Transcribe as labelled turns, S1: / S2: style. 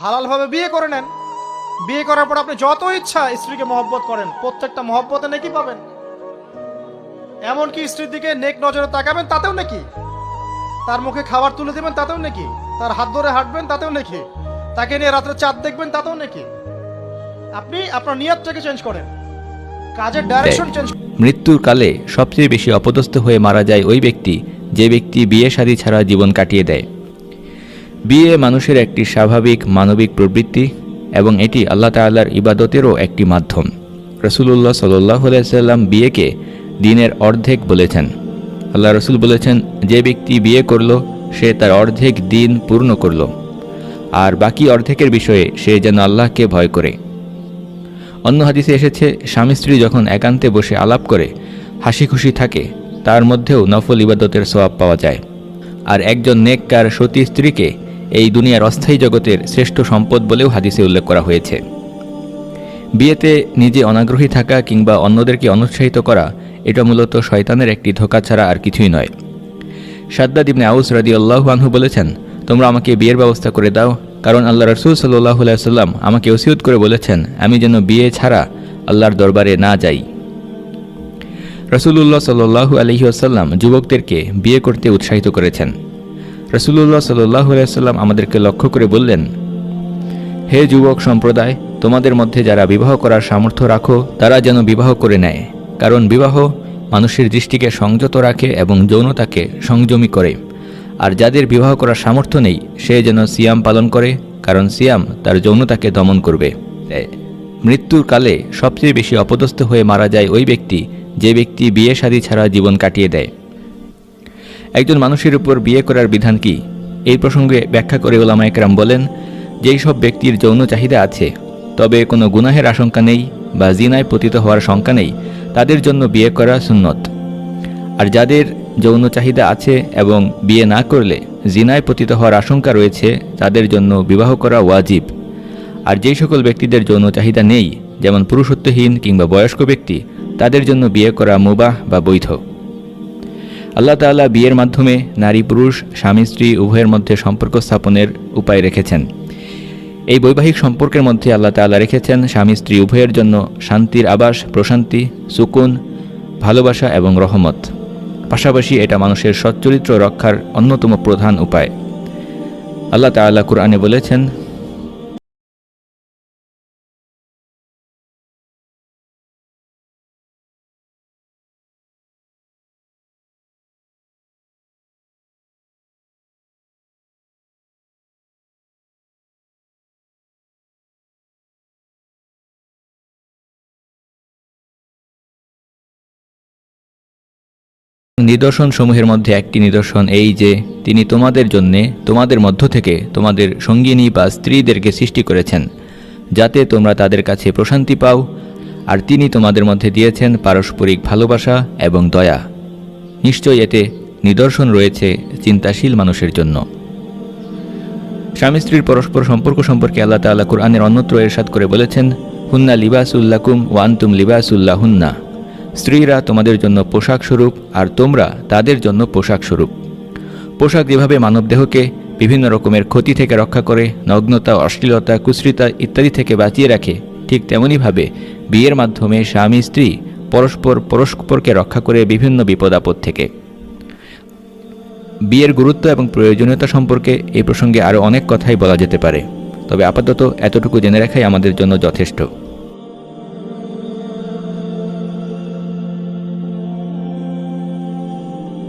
S1: হালালভাবে বিয়ে করে নেন। বিয়ে করার পর আপনি যত ইচ্ছা স্ত্রীকে মহব্বত করেন, প্রত্যেকটা মহব্বতে নেকি পাবেন। এমনকি স্ত্রীর দিকে নেক নজরে তাকাবেন, তাতেও নাকি। তার মুখে খাবার তুলে দেবেন, তাতেও নাকি। তার হাত ধরে হাঁটবেন, তাতেও নাকি। তাকে নিয়ে রাত্রে চাঁদ দেখবেন, তাতেও নাকি। আপনি আপনার নিয়তটাকে চেঞ্জ করেন, কাজের ডাইরেকশন চেঞ্জ।
S2: মৃত্যুর কালে সবচেয়ে বেশি অপদস্থ হয়ে মারা যায় ওই ব্যক্তি যে ব্যক্তি বিয়ে শাদী ছাড়া জীবন কাটিয়ে দেয়। বিয়ে মানুষের একটি স্বাভাবিক মানবিক প্রবৃত্তি এবং এটি আল্লাহ তাআলার ইবাদতেরও একটি মাধ্যম। রাসূলুল্লাহ সাল্লাল্লাহু আলাইহি সাল্লাম বিয়েকে দিনের অর্ধেক বলেছেন। আল্লাহ রসুল বলেছেন, যে ব্যক্তি বিয়ে করল সে তার অর্ধেক দিন পূর্ণ করল, আর বাকি অর্ধেকের বিষয়ে সে যেন আল্লাহকে ভয় করে। অন্য হাদিসে এসেছে, স্বামী স্ত্রী যখন একান্তে বসে আলাপ করে হাসি খুশি থাকে তার মধ্যেও নফল ইবাদতের সওয়াব পাওয়া যায়। আর একজন নেককার সতী স্ত্রীকে এই দুনিয়ার অস্থায়ী জগতের শ্রেষ্ঠ সম্পদ বলেও হাদিসে উল্লেখ করা হয়েছে। বিয়েতে নিজে অনাগ্রহী থাকা কিংবা অন্যদেরকে অনুৎসাহিত করা এটা মূলত শয়তানের একটি ধোঁকা ছাড়া আর কিছুই নয়। শাদ্দাদ ইবনে আউস রাদিয়াল্লাহু আনহু বলেছেন, তোমরা আমাকে বিয়ের ব্যবস্থা করে দাও, কারণ আল্লাহ রাসূল সাল্লাল্লাহু আলাইহি ওয়াসাল্লাম আমাকে ওসিয়ত করে বলেছেন আমি যেন বিয়ে ছাড়া আল্লাহর দরবারে না যাই। রাসূলুল্লাহ সাল্লাল্লাহু আলাইহি ওয়াসাল্লাম যুবকদেরকে বিয়ে করতে উৎসাহিত করেছেন। রাসূলুল্লাহ সাল্লাল্লাহু আলাইহি ওয়াসাল্লাম আমাদেরকে লক্ষ্য করে বললেন, হে যুবক সম্প্রদায়, তোমাদের মধ্যে যারা বিবাহ করার সামর্থ্য রাখো তারা যেন বিবাহ করে নেয়, কারণ বিবাহ মানুষের দৃষ্টিকে সংযত রাখে এবং যৌনতাকে সংযমী করে। আর যাদের বিবাহ করার সামর্থ্য নেই সে যেন সিয়াম পালন করে, কারণ সিয়াম তার যৌনতাকে দমন করবে। মৃত্যুর কালে সবচেয়ে বেশি অপদস্থ হয়ে মারা যায় ওই ব্যক্তি যে ব্যক্তি বিয়ে শাদী ছাড়া জীবন কাটিয়ে দেয়। একজন মানুষের উপর বিয়ে করার বিধান কি, এই প্রসঙ্গে ব্যাখ্যা করে উলামায়ে কেরাম বলেন, যেই সব ব্যক্তির যৌন চাহিদা আছে তবে কোনো গুনাহের আশঙ্কা নেই বা জিনায় পতিত হওয়ার শঙ্কা নেই, তাদের জন্য বিয়ে করা সুন্নত। আর যাদের যৌন চাহিদা আছে এবং বিয়ে না করলে জিনায় পতিত হওয়ার আশঙ্কা রয়েছে তাদের জন্য বিবাহ করা ওয়াজিব। আর যেই সকল ব্যক্তিদের যৌন চাহিদা নেই, যেমন পুরুষত্বহীন কিংবা বয়স্ক ব্যক্তি, তাদের জন্য বিয়ে করা মুবাহ বা বৈধ। আল্লাহ তাআলা বিয়ের মাধ্যমে নারী পুরুষ স্বামী স্ত্রী উভয়ের মধ্যে সম্পর্ক স্থাপনের উপায় রেখেছেন। এই বৈবাহিক সম্পর্কের মধ্যে আল্লাহ তাআলা রেখেছেন স্বামী স্ত্রী উভয়ের জন্য শান্তির আবাস, প্রশান্তি, সুকুন, ভালোবাসা এবং রহমত। পাশাপাশি এটা মানুষের সচ্চরিত্র রক্ষার অন্যতম প্রধান উপায়। আল্লাহ তাআলা কুরআনে বলেছেন, নিদর্শন সমূহের মধ্যে একটি নিদর্শন এই যে তিনি তোমাদের জন্যে তোমাদের মধ্য থেকে তোমাদের সঙ্গিনী বা স্ত্রীদেরকে সৃষ্টি করেছেন যাতে তোমরা তাদের কাছে প্রশান্তি পাও, আর তিনি তোমাদের মধ্যে দিয়েছেন পারস্পরিক ভালোবাসা এবং দয়া। নিশ্চয় এতে নিদর্শন রয়েছে চিন্তাশীল মানুষের জন্য। স্বামী স্ত্রীর পরস্পর সম্পর্ক সম্পর্কে আল্লাহ তাআলা কুরআনের অন্যত্র ইরশাদ করে বলেছেন, হুন্না লিবাসুল লাকুম ওয়া আনতুম লিবাসুল লাহুন্না। স্ত্রীরা তোমাদের জন্য পোশাক স্বরূপ আর তোমরা তাদের জন্য পোশাক স্বরূপ। পোশাক যেভাবে মানবদেহকে বিভিন্ন রকমের ক্ষতি থেকে রক্ষা করে, নগ্নতা, অশ্লীলতা, কুশ্রিতা ইত্যাদি থেকে বাঁচিয়ে রাখে, ঠিক তেমনইভাবে বিয়ের মাধ্যমে স্বামী স্ত্রী পরস্পরকে রক্ষা করে বিভিন্ন বিপদ আপদ থেকে। বিয়ের গুরুত্ব এবং প্রয়োজনীয়তা সম্পর্কে এই প্রসঙ্গে আরও অনেক কথাই বলা যেতে পারে, তবে আপাতত এতটুকু জেনে রাখাই আমাদের জন্য যথেষ্ট।